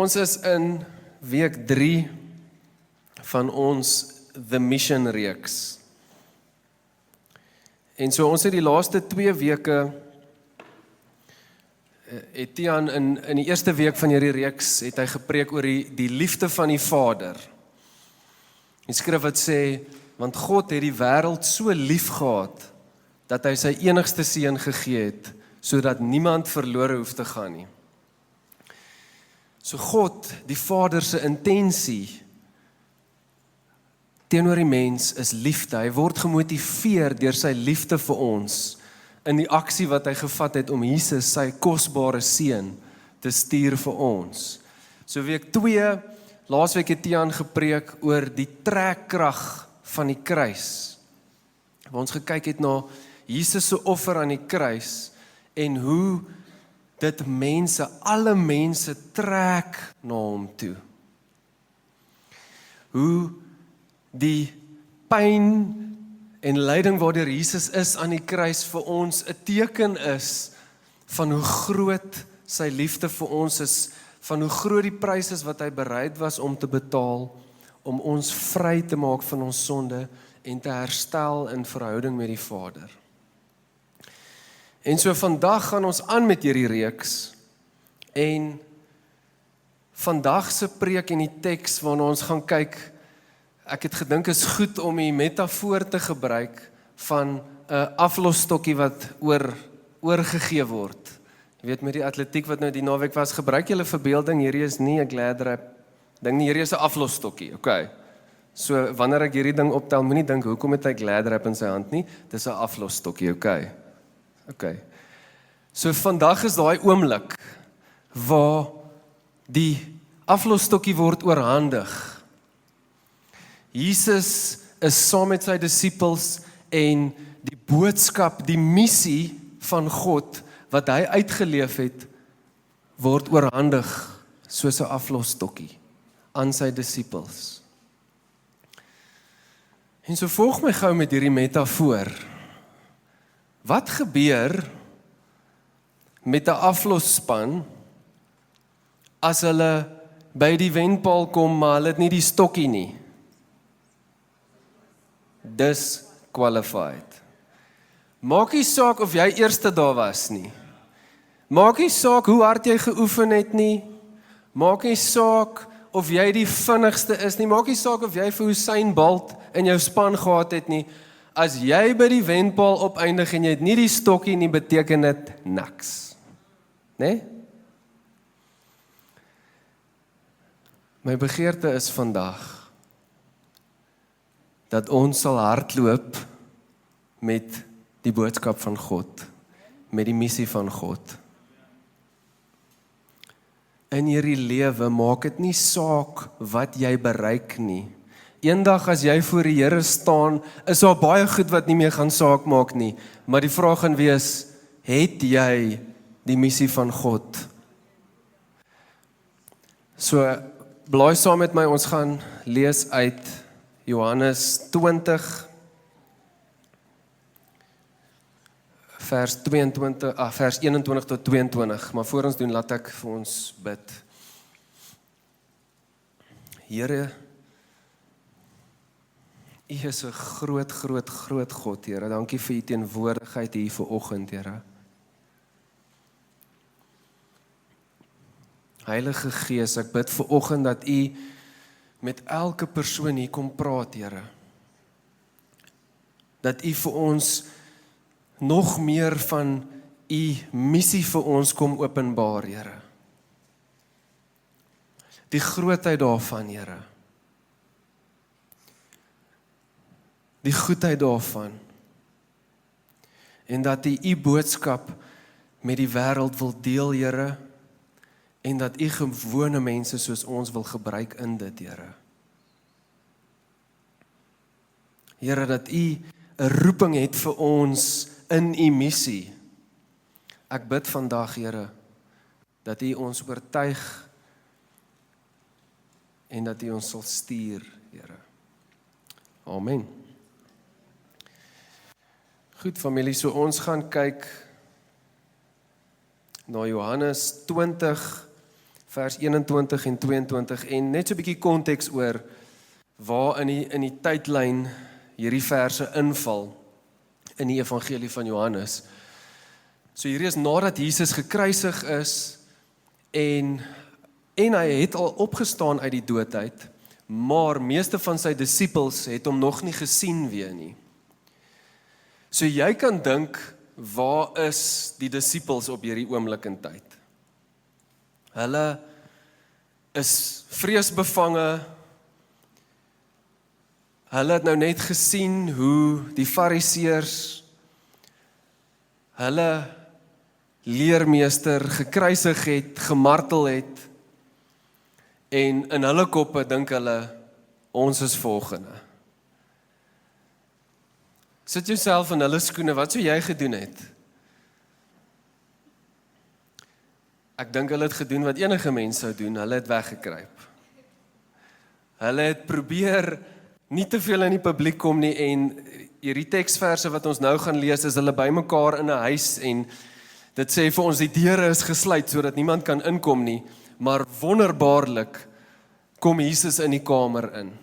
ons is in week 3 van ons The Mission reeks. En so ons het die laaste 2 weke, het Tiaan in die eerste week van hierdie reeks, het hy gepreek oor die liefde van die Vader. Die skrif wat sê, want God het die wêreld so lief gehad, dat hy sy enigste seun gegee het, sodat niemand verlore hoef te gaan nie. So God, die Vader se intensie teenoor die mens is liefde. Hy word gemotiveer deur sy liefde vir ons in die aksie wat hy gevat het om Jesus, sy kosbare seun, te stuur vir ons. So week 2, laasweek het Tiaan gepreek oor die trekkrag van die kruis. Waar ons gekyk het na Jesus se offer aan die kruis en hoe dit mense, alle mense trek na hom toe. Hoe die pyn en lyding waardeur Jesus is aan die kruis vir ons 'n teken is van hoe groot sy liefde vir ons is, van hoe groot die prys is wat hy bereid was om te betaal, om ons vry te maak van ons sonde en te herstel in verhouding met die Vader. En so vandag gaan ons aan met hierdie reeks, en vandag se preek en die teks waarna ons gaan kyk, ek het gedink is goed om die metafoor te gebruik van 'n aflosstokkie wat oorgegee word. Jy weet met die atletiek wat nou die naweek was, gebruik julle verbeelding, hierdie is nie 'n gladrap ding nie, hierdie is 'n aflosstokkie, okay. So wanneer ek hierdie ding optel, moenie dink hoekom het hy gladrap in sy hand nie, dis 'n aflosstokkie, okay. So vandag is daai oomblik waar die aflosstokkie word oorhandig. Jesus is saam met sy disippels en die boodskap, die missie van God wat hy uitgeleef het, word oorhandig soos 'n aflosstokkie aan sy disippels. En so volg my gou met hierdie metafoor. Wat gebeur met 'n aflosspan as hulle by die wenpaal kom, maar hulle het nie die stokkie nie? Disqualified. Maak nie saak of jy eerste daar was nie. Maak nie saak hoe hard jy geoefen het nie. Maak nie saak of jy die vinnigste is nie. Maak nie saak of jy vir Usain Bolt in jou span gehad het nie. As jy by die wenpaal opeindig en jy het nie die stokkie nie, beteken dit niks. Nee? My begeerte is vandag dat ons sal hardloop met die boodskap van God, met die missie van God. In hierdie lewe maak dit nie saak wat jy bereik nie. Eendag as jy voor die Here staan, is daar baie goed wat nie meer gaan saak maak nie, maar die vraag gaan wees, het jy die missie van God? So, blaai saam met my, ons gaan lees uit Johannes 20, vers 21 tot 22, maar voor ons doen, laat ek vir ons bid. Here, U is 'n groot God, Here. Dankie vir U teenwoordigheid hier vanoggend, Here. Heilige Gees, ek bid vanoggend dat U met elke persoon hier kom praat, Here. Dat U vir ons nog meer van U missie vir ons kom openbaar, Here. Die grootheid daarvan, Here. Die goedheid daarvan. En dat U U boodskap met die wêreld wil deel, Here. En dat U gewone mense soos ons wil gebruik in dit, Here. Here, dat U 'n roeping het vir ons in U missie. Ek bid vandag, Here, dat U ons oortuig en dat U ons sal stuur, Here. Amen. Goed familie, so ons gaan kyk na Johannes 20 vers 21 en 22, en net so 'n bietjie konteks oor waar in die tydlyn hierdie verse inval in die evangelie van Johannes. So hierdie is nadat Jesus gekruisig is en hy het al opgestaan uit die dood uit, maar meeste van sy disippels het hom nog nie gesien weer nie. So jy kan dink, waar is die disippels op hierdie oomblik in tyd? Hulle is vreesbevange. Hulle het nou net gesien hoe die fariseërs hulle leermeester gekruisig het, gemartel het, en in hulle koppe dink hulle, ons is volgende. Sit jouself in hulle skoene, wat sou jy gedoen het? Ek dink hulle het gedoen wat enige mens sou doen, hulle het weggekruip. Hulle het probeer nie te veel in die publiek kom nie, en hierdie teksverse wat ons nou gaan lees, is hulle bymekaar in 'n huis, en dit sê vir ons, die deure is gesluit, sodat niemand kan inkom nie, maar wonderbaarlik kom Jesus in die kamer in.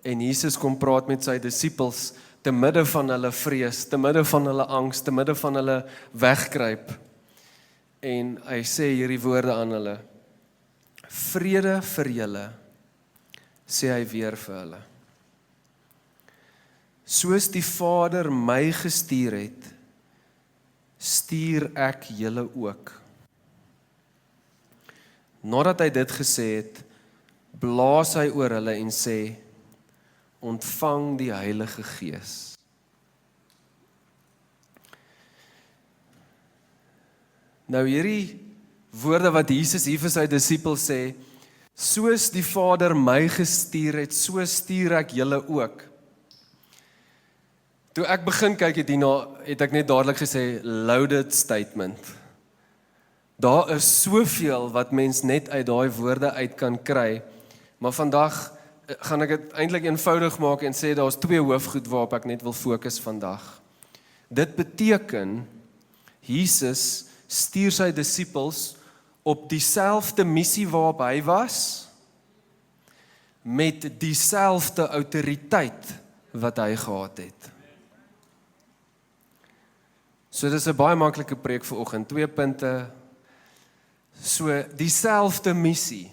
En Jesus kom praat met sy disippels, te midde van hulle vrees, te midde van hulle angs, te midde van hulle wegkruip. En hy sê hierdie woorde aan hulle, vrede vir julle, sê hy weer vir hulle. Soos die Vader my gestuur het, stuur ek julle ook. Nadat hy dit gesê het, blaas hy oor hulle en sê, ontvang die Heilige Gees. Nou hierdie woorde wat Jesus hier vir sy disippels sê, soos die Vader my gestuur het, so stuur ek julle ook. Toe ek begin kyk het ek net dadelik gesê, loaded statement. Daar is soveel wat mens net uit daai woorde uit kan kry, maar vandag gaan ek dit eintlik eenvoudig maak en sê, daar's 2 hoofgoed waarop ek net wil fokus vandag. Dit beteken, Jesus stuur sy disippels op dieselfde missie waarop hy was, met dieselfde autoriteit wat hy gehad het. So dis 'n baie maklike preek vir oggend, 2 punte. So dieselfde missie.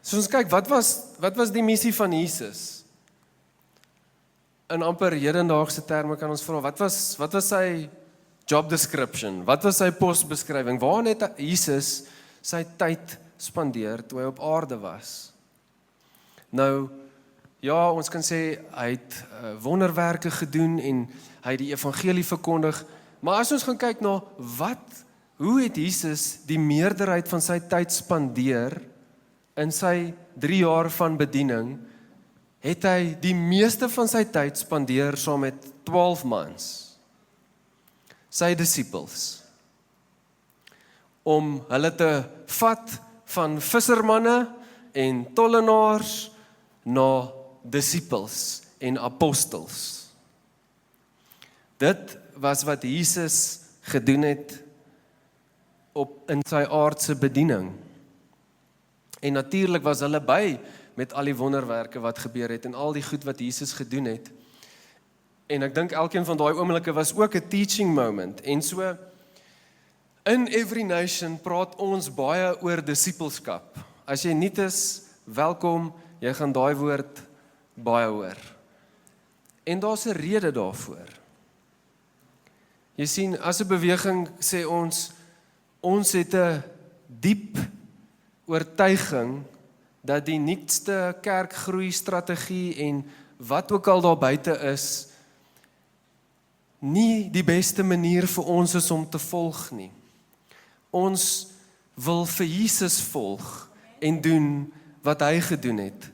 So ons kyk, wat was die missie van Jesus? In amper hedendaagse terme kan ons vra, wat was sy job description? Wat was sy posbeskrywing? Waar het Jesus sy tyd spandeer toe hy op aarde was? Nou, ja, ons kan sê, hy het wonderwerke gedoen en hy het die evangelie verkondig, maar as ons gaan kyk na hoe het Jesus die meerderheid van sy tyd spandeer in sy 3 jaar van bediening, het hy die meeste van sy tyd spandeer saam met 12 mans, sy disippels, om hulle te vat van vissermanne en tollenaars na disippels en apostels. Dit was wat Jesus gedoen het in sy aardse bediening. En natuurlik was hulle by met al die wonderwerke wat gebeur het en al die goed wat Jesus gedoen het. En ek dink elkeen van daai oomblikke was ook 'n teaching moment. En so, in Every Nation praat ons baie oor disippelskap. As jy nuut is, welkom, jy gaan daai woord baie hoor. En daar's 'n rede daarvoor. Jy sien, as 'n beweging sê ons het 'n diep oortuiging dat die nuutste kerkgroei strategie en wat ook al daar buite is, nie die beste manier vir ons is om te volg nie. Ons wil vir Jesus volg en doen wat hy gedoen het.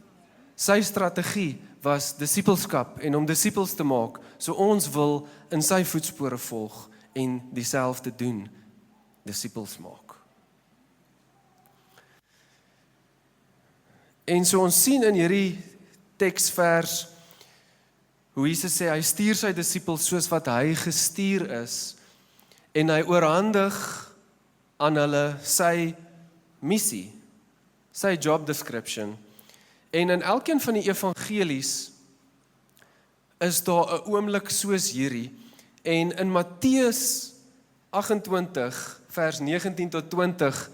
Sy strategie was disippelskap en om disippels te maak, so ons wil in sy voetspore volg en dieselfde doen, disippels maak. En so ons sien in hierdie teksvers hoe Jesus sê, hy stuur sy disippels soos wat hy gestuur is, en hy oorhandig aan hulle sy missie, sy job description. En in elkeen van die evangelies is daar 'n oomblik soos hierdie. En in Matteus 28 vers 19 tot 20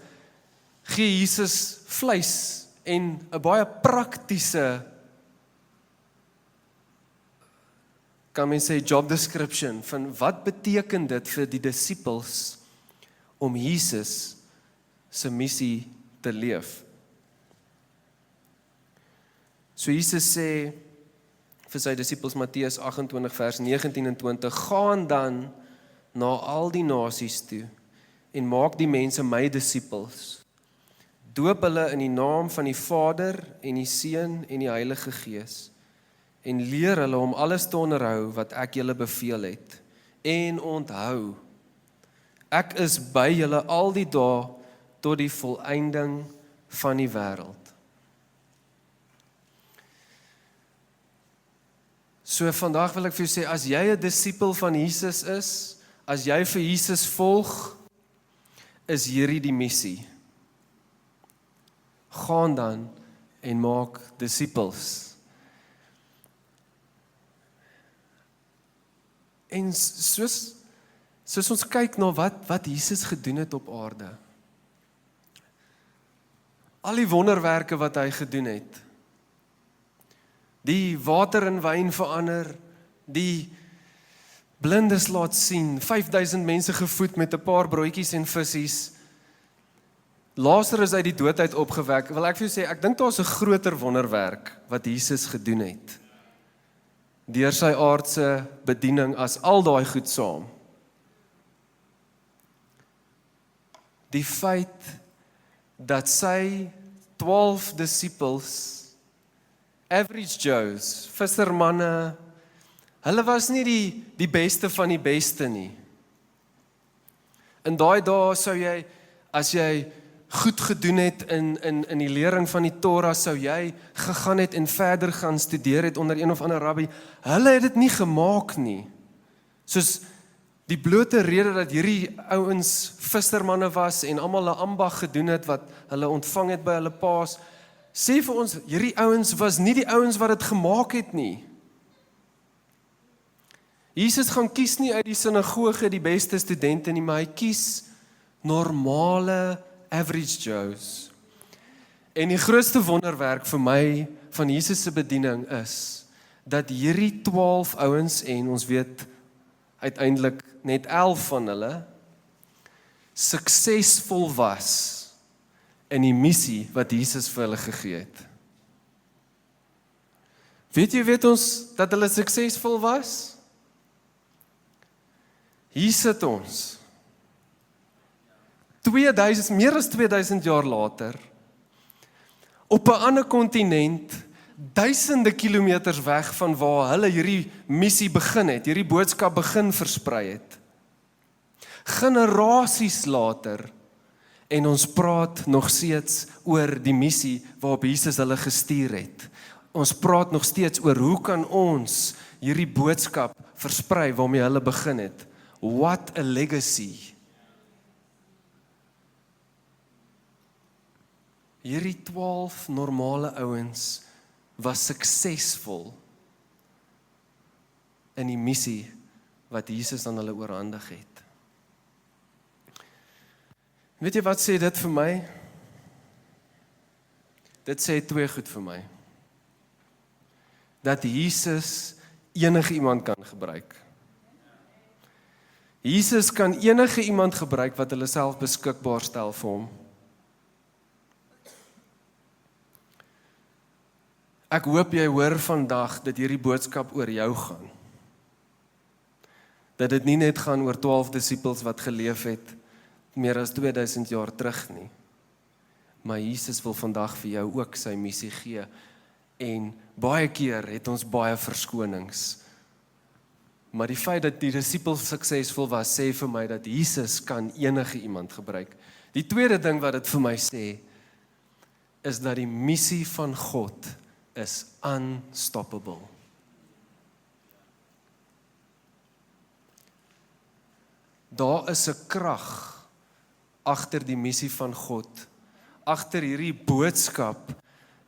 gee Jesus vleis en 'n baie praktiese, kan mens sê, job description van wat beteken dit vir die disippels om Jesus se missie te leef. So Jesus sê vir sy disippels, Matteus 28 vers 19 en 20, gaan dan na al die nasies toe en maak die mense my disippels. Doop hulle in die naam van die Vader en die Seun en die Heilige Gees en leer hulle om alles te onderhou wat ek julle beveel het. En onthou, ek is by julle al die dae tot die volëinding van die wêreld. So vandag wil ek vir jou sê, as jy 'n disipel van Jesus is, as jy vir Jesus volg, is hierdie die missie. Gaan dan en maak disippels. En soos ons kyk na wat Jesus gedoen het op aarde, al die wonderwerke wat hy gedoen het, die water in wyn verander, die blindes laat sien, 5000 mense gevoed met 'n paar broodjies en visse, Lazarus uit die dood uit opgewek. Wil ek vir jou sê, ek dink daar's 'n groter wonderwerk wat Jesus gedoen het, deur sy aardse bediening as al daai goed saam. Die feit dat sy 12 disippels, average Joes, vissermanne, hulle was nie die beste van die beste nie. In daai dae sou jy, as jy goed gedoen het in die lering van die Torah, sou jy gegaan het en verder gaan studeer het onder een of ander rabbi. Hulle het dit nie gemaak nie. Soos die blote rede dat hierdie ouens vissermanne was en almal 'n ambag gedoen het wat hulle ontvang het by hulle paas, sê vir ons, hierdie ouens was nie die ouens wat dit gemaak het nie. Jesus gaan kies nie uit die sinagoge die beste studente nie, maar hy kies normale average Joes. En die grootste wonderwerk vir my van Jesus se bediening is dat hierdie 12 ouens, en ons weet uiteindelik net 11 van hulle, suksesvol was in die missie wat Jesus vir hulle gegee het. Weet ons dat hulle suksesvol was? Hier sit ons. Meer as 2000 jaar later, op 'n ander kontinent, duisende kilometers weg van waar hulle hierdie missie begin het, hierdie boodskap begin versprei het. Generasies later, en ons praat nog steeds oor die missie waarop Jesus hulle gestuur het. Ons praat nog steeds oor hoe kan ons hierdie boodskap versprei waarmee hulle begin het. What a legacy! Hierdie 12 normale ouens was suksesvol in die missie wat Jesus aan hulle oorhandig het. Weet jy wat sê dit vir my? Dit sê twee goed vir my. Dat Jesus enige iemand kan gebruik. Jesus kan enige iemand gebruik wat hulle self beskikbaar stel vir hom. Ek hoop jy hoor vandag dat hierdie boodskap oor jou gaan. Dat dit nie net gaan oor 12 disippels wat geleef het meer as 2000 jaar terug nie. Maar Jesus wil vandag vir jou ook sy missie gee. En baie keer het ons baie verskonings. Maar die feit dat die disippels suksesvol was, sê vir my dat Jesus kan enige iemand gebruik. Die tweede ding wat dit vir my sê, is dat die missie van God is unstoppable. Daar is 'n krag agter die missie van God, agter hierdie boodskap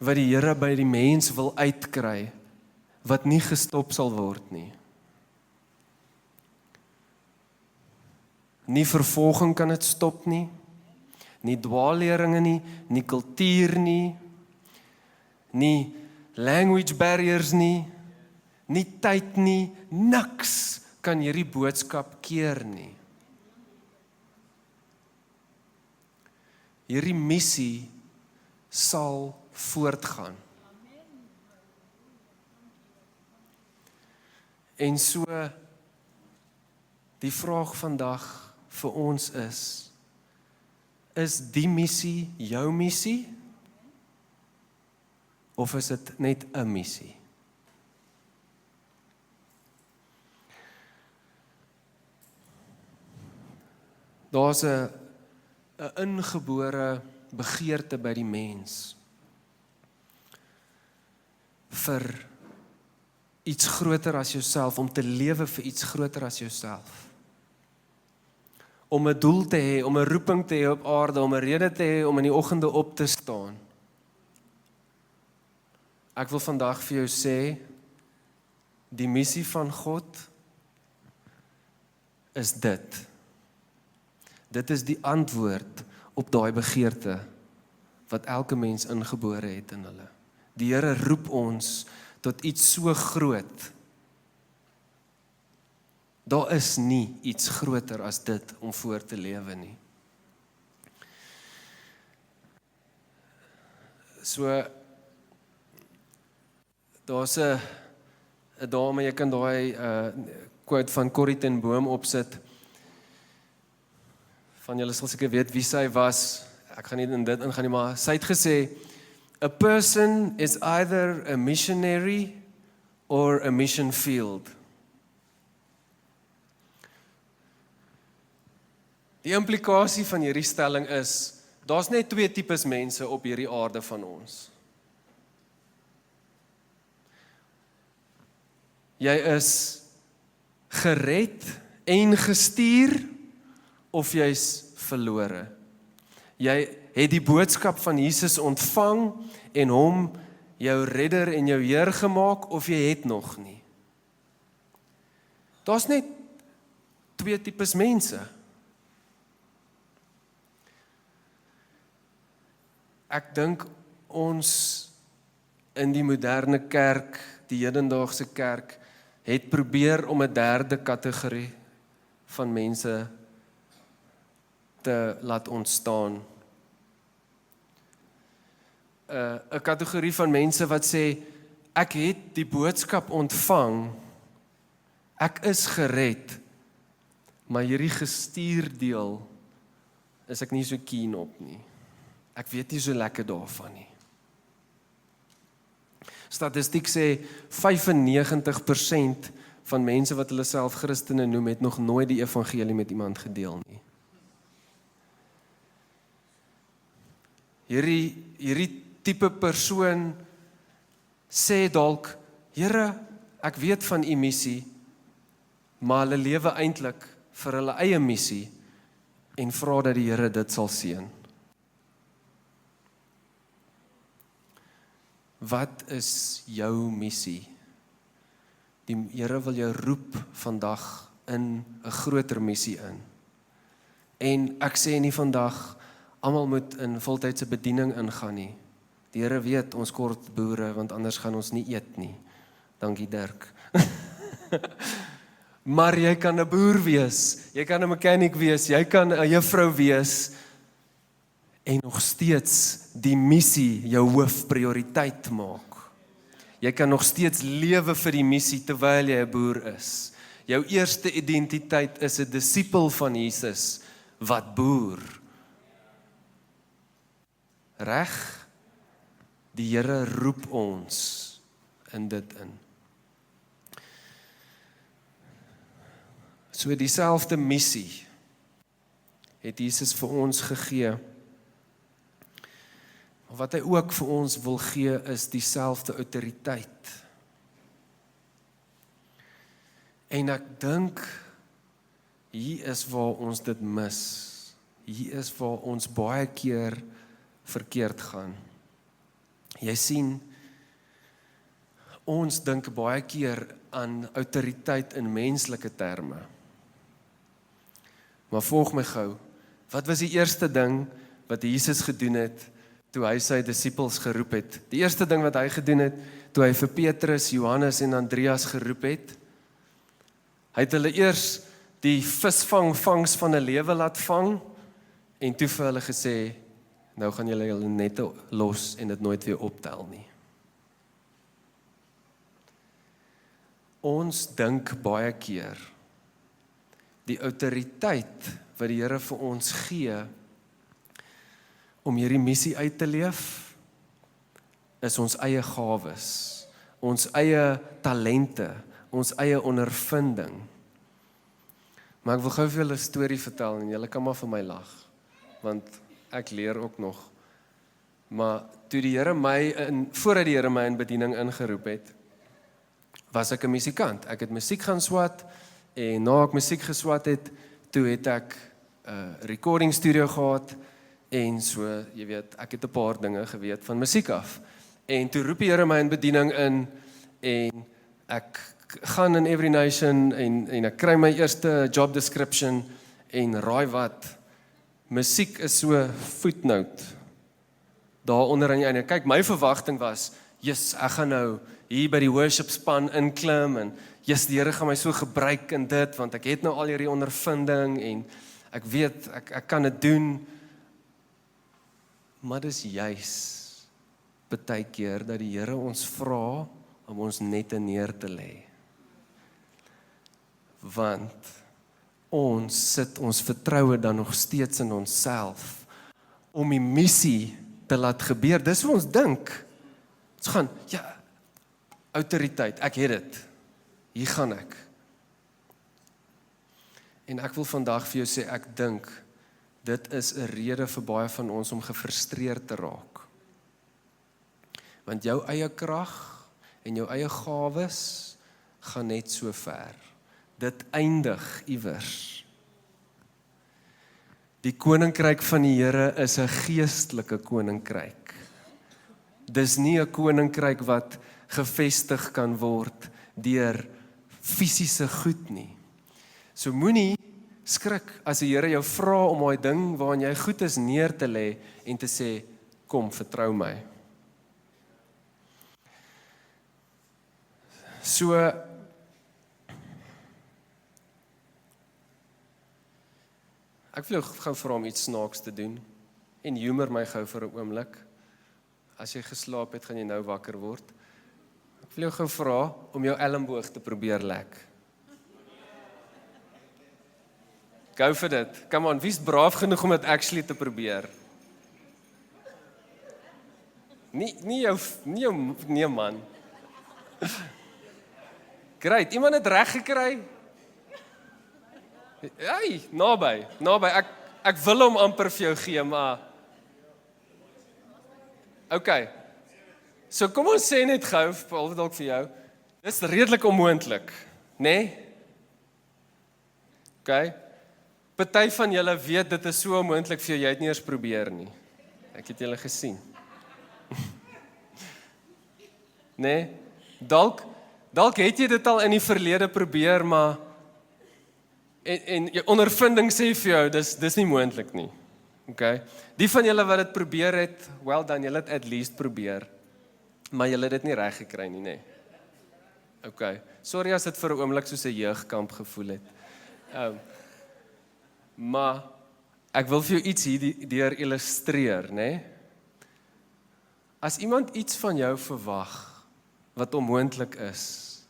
wat die Here by die mens wil uitkry, wat nie gestop sal word nie. Nie vervolging kan dit stop nie, nie dwaalleringe nie, nie kultuur nie, nie language barriers nie, nie tyd nie, niks kan hierdie boodskap keer nie. Hierdie missie sal voortgaan. En so, die vraag vandag vir ons is die missie jou missie? Of is dit net 'n missie? Daar's 'n ingebore begeerte by die mens vir iets groter as jouself, om te lewe vir iets groter as jouself. Om 'n doel te hê, om 'n roeping te hê op aarde, om 'n rede te hê om in die oggende op te staan. Ek wil vandag vir jou sê, die missie van God is dit. Dit is die antwoord op daai begeerte wat elke mens ingebore het in hulle. Die Here roep ons tot iets so groot. Daar is nie iets groter as dit om voor te lewe nie. So, daar's 'n dame, jy kan daai quote van Corrie ten Boom opsit. Van julle sal seker weet wie sy was. Ek gaan nie in dit ingaan nie, maar sy het gesê, a person is either a missionary or a mission field. Die implikasie van hierdie stelling is, daar's net twee tipes mense op hierdie aarde van ons. Jy is gered en gestuur, of jy's verlore. Jy het die boodskap van Jesus ontvang en hom jou redder en jou Heer gemaak, of jy het nog nie. Daar's net twee tipes mense. Ek dink ons in die moderne kerk, die hedendaagse kerk, het probeer om 'n derde kategorie van mense te laat ontstaan. 'n kategorie van mense wat sê, ek het die boodskap ontvang, ek is gered, maar hierdie gestuurdeel is ek nie so keen op nie. Ek weet nie so lekker daarvan nie. Statistiek sê 95% van mense wat hulle self Christene noem, het nog nooit die evangelie met iemand gedeel nie. Hierdie tipe persoon sê dalk, Here, ek weet van u missie, maar hulle lewe eintlik vir hulle eie missie en vra dat die Here dit sal seën. Wat is jou missie? Die Here wil jou roep vandag in 'n groter missie in. En ek sê nie vandag, almal moet in voltydse bediening ingaan nie. Die Here weet, ons kort boere, want anders gaan ons nie eet nie. Dankie Dirk. Maar jy kan 'n boer wees, jy kan 'n mechanic wees, jy kan 'n juffrou wees, en nog steeds die missie jou hoofprioriteit maak. Jy kan nog steeds lewe vir die missie terwyl jy 'n boer is. Jou eerste identiteit is 'n disipel van Jesus wat boer. Reg? Die Here roep ons in dit in. So dieselfde missie het Jesus vir ons gegee. Wat hy ook vir ons wil gee, is dieselfde autoriteit. En ek dink, hier is waar ons dit mis. hier is waar ons baie keer verkeerd gaan. Jy sien, ons dink baie keer aan autoriteit in menslike terme. Maar volg my gou, wat was die eerste ding wat Jesus gedoen het, toe hy sy disippels geroep het? Die eerste ding wat hy gedoen het, toe hy vir Petrus, Johannes en Andreas geroep het, hy het hulle eers die visvangs van 'n lewe laat vang, en toe vir hulle gesê, nou gaan julle hulle nette los en dit nooit weer optel nie. Ons dink baie keer, die autoriteit wat die Here vir ons gee, om hierdie missie uit te leef, is ons eie gawes, ons eie talente, ons eie ondervinding. Maar ek wil gou vir julle 'n storie vertel, en julle kan maar vir my lag, want ek leer ook nog. Maar toe die Here voordat die Here my in bediening ingeroep het, was ek 'n musikant. Ek het musiek gaan swat, en na ek musiek geswat het, toe het ek 'n recording studio gehad, en so, jy weet, ek het 'n paar dinge geweet van musiek af. En toe roep die Here my in bediening in, en ek gaan in Every Nation, en ek kry my eerste job description, en raai wat, musiek is so footnote, daaronder aan die einde. Kyk, my verwagting was, yes, ek gaan nou hier by die worship span inklim, en yes, die Here gaan my so gebruik in dit, want ek het nou al hierdie ondervinding, en ek weet, ek kan dit doen. Maar dis juis baie keer dat die Here ons vra om ons nette neer te lê. Want ons sit ons vertroue dan nog steeds in onsself om die missie te laat gebeur. Dis wat ons dink. Ons gaan, ja, autoriteit, ek het dit. Hier gaan ek. En ek wil vandag vir jou sê, ek dink, dit is 'n rede vir baie van ons om gefrustreerd te raak. Want jou eie krag en jou eie gawes gaan net so ver. Dit eindig iewers. Die koninkryk van die Here is 'n geestelike koninkryk. Dis nie 'n koninkryk wat gevestig kan word deur fisiese goed nie. So moenie skrik as die Here jou vra om daai ding waarin jy goed is neer te lê en te sê, kom, vertrou my. So, ek wil jou gou vra om iets snaaks te doen, en humor my gou vir 'n oomblik. As jy geslaap het, gaan jy nou wakker word. Ek wil jou gou vra om jou elmboog te probeer lek. Go vir dit. Come on, wie's braaf genoeg om dit actually te probeer? Nie man. Great, iemand het reg gekry? Hey, naby. Ek wil hom amper vir jou gee, maar okay. So kom ons sê net gou, behalwe dalk vir jou, dis redelik onmoontlik, né? Okay. Party van julle weet dit is so onmoontlik vir jou, jy het nie eers probeer nie. Ek het julle gesien. Né? Dalk het jy dit al in die verlede probeer, maar en jou ondervinding sê vir jou, dis nie moontlik nie. Okay? Die van julle wat dit probeer het, well done, julle het at least probeer, maar julle het dit nie reg gekry nie, né? Okay. Sorry as dit vir 'n oomblik soos 'n jeugkamp gevoel het. Maar ek wil vir jou iets hierdeur illustreer, né? As iemand iets van jou verwag wat onmoontlik is,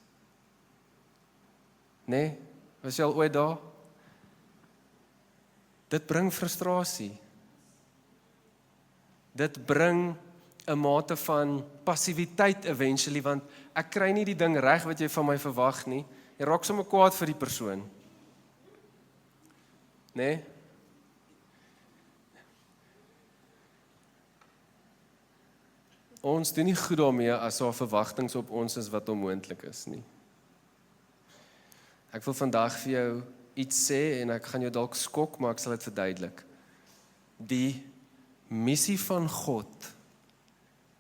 né? Was jy al ooit daar? Dit bring frustrasie. Dit bring 'n mate van passiwiteit eventually, want ek kry nie die ding reg wat jy van my verwag nie. Jy raak sommer kwaad vir die persoon. Nee? Ons doen nie goed daarmee as daar verwagtinge op ons is wat onmoontlik is nie. Ek wil vandag vir jou iets sê en ek gaan jou dalk skok, maar ek sal dit verduidelik. Die missie van God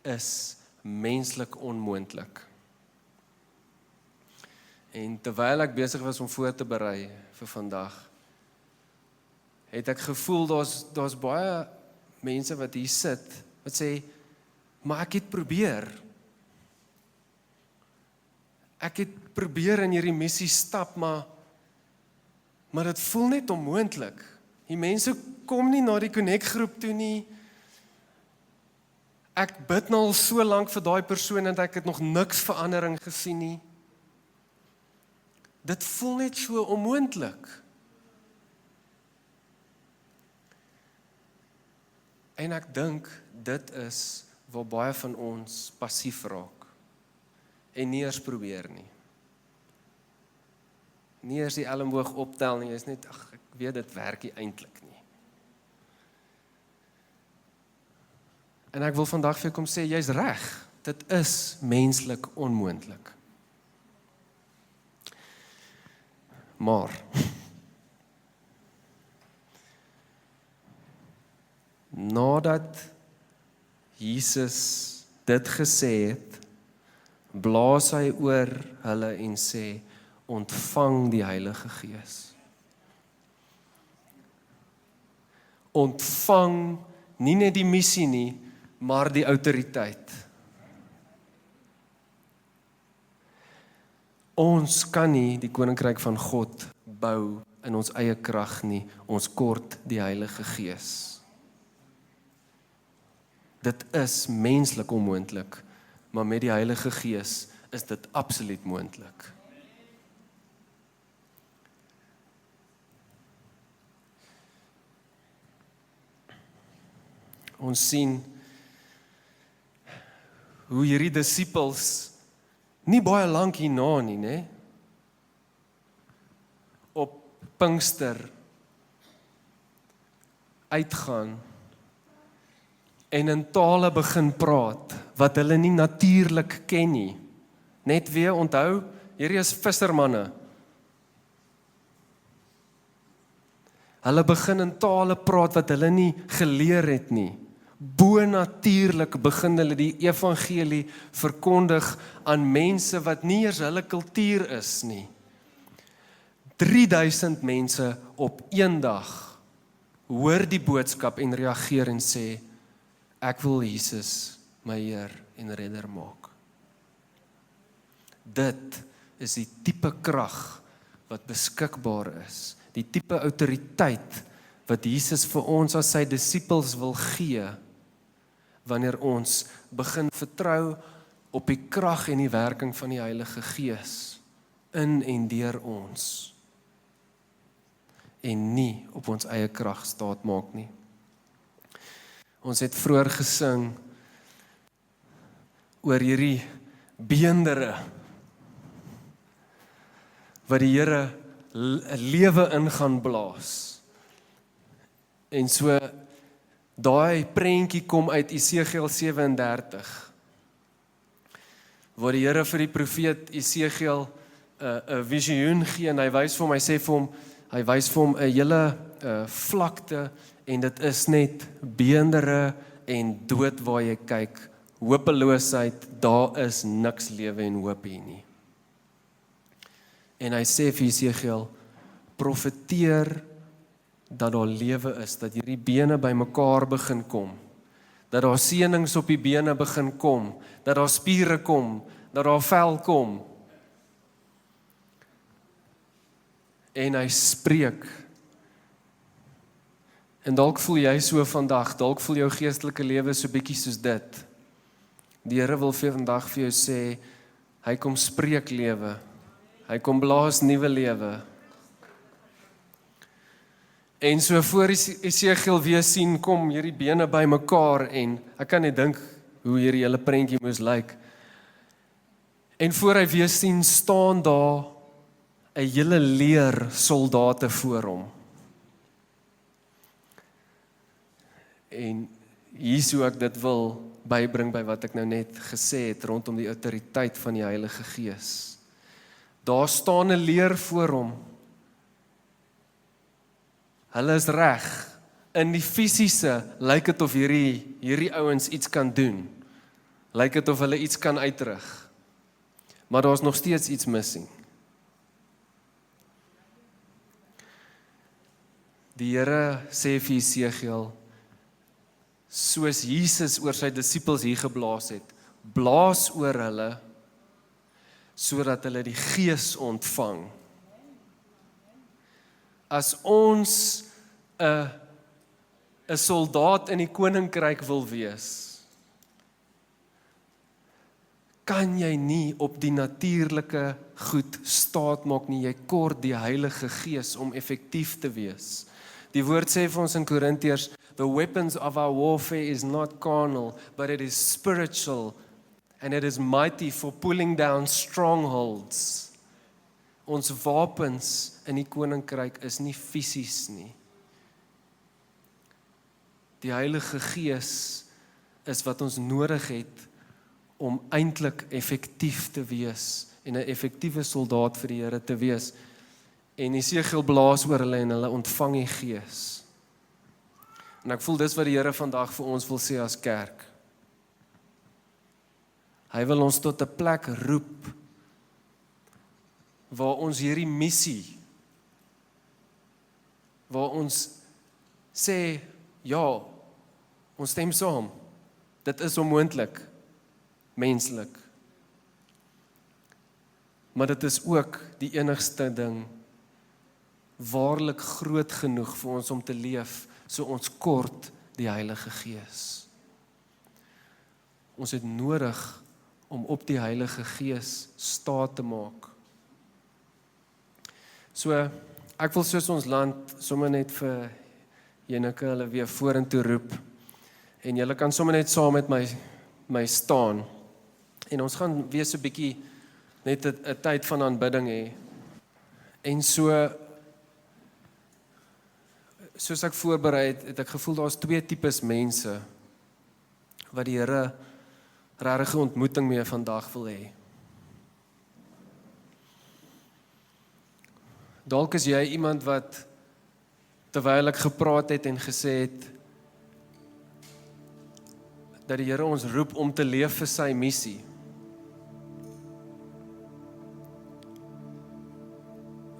is menslik onmoontlik. En terwyl ek besig was om voor te berei vir vandag, het ek gevoel daar's baie mense wat hier sit, wat sê, maar ek het probeer. Ek het probeer in hierdie missie stap, maar dit voel net onmoontlik. Die mense kom nie na die Connect groep toe nie. Ek bid nou al so lank vir daai persoon en ek het nog niks verandering gesien nie. Dit voel net so onmoontlik. En ek dink dit is waar baie van ons passief raak en nie eers probeer nie. Nie eers die elmboog optel nie, is net, ek weet dit werk nie eintlik nie. En ek wil vandag vir jou kom sê, jy's reg, dit is menslik onmoontlik. Maar nadat Jesus dit gesê het, blaas hy oor hulle en sê, ontvang die Heilige Gees. Ontvang nie net die missie nie, maar die autoriteit. Ons kan nie die koninkryk van God bou in ons eie krag nie, ons kort die Heilige Gees. Dit is menslik onmoontlik, maar met die Heilige Gees is dit absoluut moontlik. Ons sien hoe hierdie disippels nie baie lank hierna nie, né? Op Pinkster uitgaan en in tale begin praat wat hulle nie natuurlik ken nie. Net weer onthou, hierdie is vissermanne. Hulle begin in tale praat wat hulle nie geleer het nie. Bo-natuurlik begin hulle die evangelie verkondig aan mense wat nie eers hulle kultuur is nie. 3000 mense op een dag hoor die boodskap en reageer en sê, ek wil Jesus my Heer en Redder maak. Dit is die tipe krag wat beskikbaar is, die tipe autoriteit wat Jesus vir ons as sy disippels wil gee, wanneer ons begin vertrou op die krag en die werking van die Heilige Gees in en deur ons en nie op ons eie krag staat maak nie. Ons het vroeër gesing oor hierdie beendere wat die Here lewe in gaan blaas. En so daai prentjie kom uit Esegiel 37, waar die Here vir die profeet Esegiel 'n visioen gee en hy wys vir hom, hy wys vir hom 'n hele vlakte en dit is net beendere en dood waar jy kyk, hopeloosheid, daar is niks lewe en hoop hier nie. En hy sê vir Esegiel, profeteer dat daar lewe is, dat hierdie bene bymekaar begin kom, dat daar seënings op die bene begin kom, dat daar spiere kom, dat daar vel kom. En hy spreek. En dalk voel jy so vandag, dalk voel jou geestelike lewe so bietjie soos dit. Die Here wil vandag vir jou sê, hy kom spreek lewe. Hy kom blaas nuwe lewe. En so voor Esegiel weer sien, kom hierdie bene bymekaar en ek kan net dink hoe hierdie hele prentjie moes lyk. En voor hy weer sien, staan daar 'n hele leer soldate voor hom. En hier is hoe ek dit wil bybring by wat ek nou net gesê het rondom die autoriteit van die Heilige Gees. Daar staan 'n leer voor hom. Hulle is reg. In die fisiese lyk dit of hierdie ouens iets kan doen. Lyk dit of hulle iets kan uitrig. Maar daar's nog steeds iets missing. Die Here sê vir Jesegiel, soos Jesus oor sy disippels hier geblaas het, blaas oor hulle, sodat hulle die Gees ontvang. As ons 'n soldaat in die koninkryk wil wees, kan jy nie op die natuurlike goed staat maak nie, jy kort die Heilige Gees om effektief te wees. Die woord sê vir ons in Korintiërs, the weapons of our warfare is not carnal, but it is spiritual, and it is mighty for pulling down strongholds. Ons wapens in die koninkryk is nie fisies nie. Die Heilige Gees is wat ons nodig het om eintlik effektief te wees en 'n effektiewe soldaat vir die Here te wees. En Jesegiel blaas oor hulle en hulle ontvang die Gees. En ek voel dis wat die Here vandag vir ons wil sê as kerk. Hy wil ons tot 'n plek roep waar ons hierdie missie, waar ons sê, ja, ons stem saam. Dit is onmoontlik, menslik. Maar dit is ook die enigste ding waarlik groot genoeg vir ons om te leef, so ons kort die Heilige Gees. Ons het nodig om op die Heilige Gees staat te maak. So, ek wil soos ons land sommer net vir Jeneke hulle weer vorentoe roep, en julle kan sommer net saam met my staan, en ons gaan weer so 'n bietjie net 'n tyd van aanbidding hê, en soos ek voorberei het ek gevoel daar's twee tipes mense wat die Here regtig 'n ontmoeting mee vandag wil hê. Dalk is jy iemand wat, terwyl ek gepraat het en gesê het, dat die Here ons roep om te leef vir sy missie.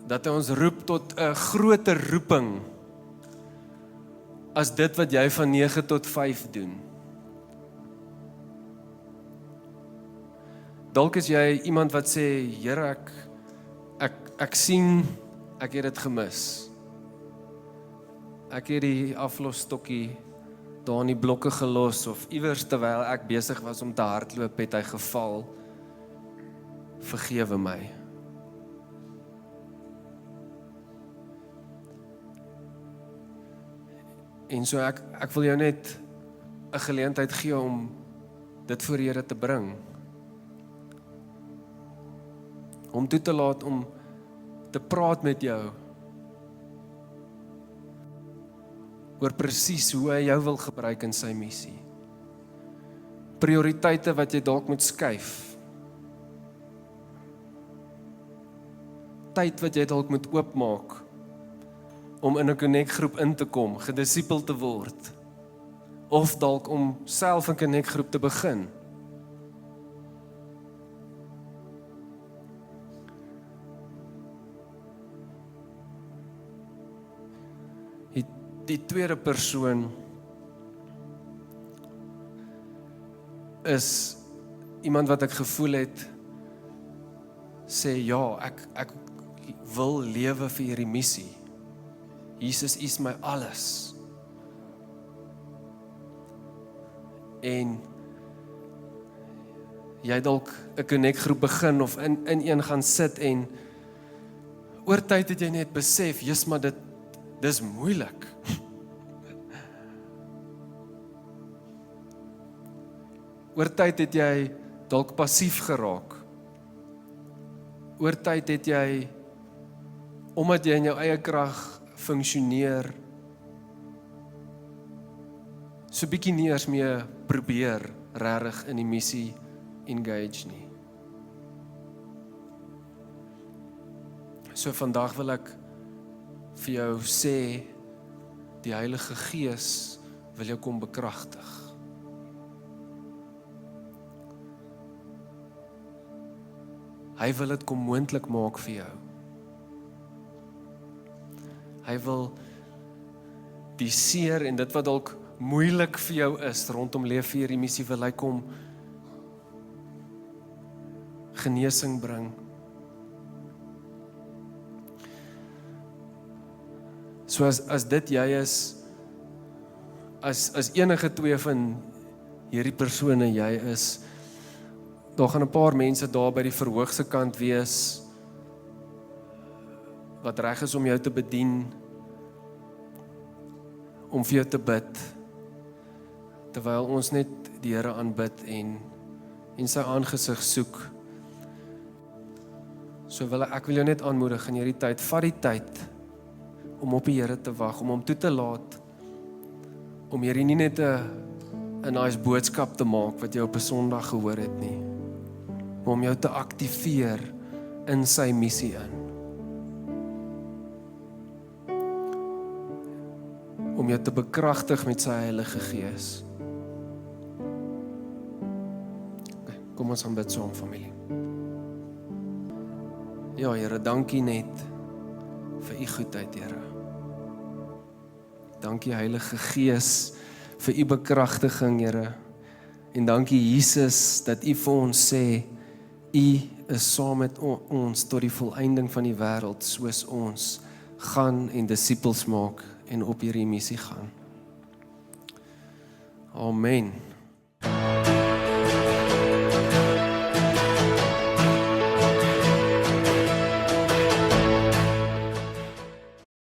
Dat hy ons roep tot 'n groter roeping as dit wat jy van 9 tot 5 doen. Dalk is jy iemand wat sê, Here, ek sien, ek het dit gemis. Ek het die aflosstokkie daar in die blokke gelos, of iewers terwyl ek besig was om te hardloop, het hy geval. Vergewe my. En so ek wil jou net 'n geleentheid gee om dit voor die Here te bring. Om toe te laat om te praat met jou oor presies hoe hy jou wil gebruik in sy missie. Prioriteite wat jy dalk moet skuif. Tyd wat jy dalk moet oopmaak om in 'n connect-groep in te kom, gedisipel te word, of dalk om self 'n connect-groep te begin. Die tweede persoon is iemand wat ek gevoel het, sê ja, ek wil lewe vir hierdie missie. Jesus is my alles. En jy dalk 'n connect-groep begin of in een gaan sit, en oor tyd het jy net besef, jy's maar dis moeilik. Oor tyd het jy dalk passief geraak. Oor tyd het jy, omdat jy in jou eie krag funksioneer, so bietjie nie eers meer probeer regtig in die missie engage nie. So vandag wil ek vir jou sê, die Heilige Gees wil jou kom bekragtig. Hy wil dit kom moontlik maak vir jou. Hy wil die seer en dit wat dalk moeilik vir jou is rondom leef vir hierdie missie, wil hy kom genesing bring. So as dit jy is, as enige twee van hierdie persone jy is, daar gaan 'n paar mense daar by die verhoogse kant wees, wat reg is om jou te bedien, om vir jou te bid, terwyl ons net die Here aanbid en sy aangesig soek. So ek wil jou net aanmoedig in hierdie tyd, vat die tyd om op die Here te wag, om hom toe te laat, om hierdie nie net 'n nice boodskap te maak wat jy op 'n Sondag gehoor het nie, maar om jou te aktiveer in sy missie in. Om jou te bekragtig met sy Heilige Gees. Okay, kom ons gaan bid saam, familie. Ja, Here, dankie net vir u goedheid, Here. Dankie Heilige Gees vir u bekragtiging, Here. En dankie Jesus dat u vir ons sê, u is saam met ons tot die volëinding van die wêreld, soos ons gaan en disippels maak en op hierdie missie gaan. Amen.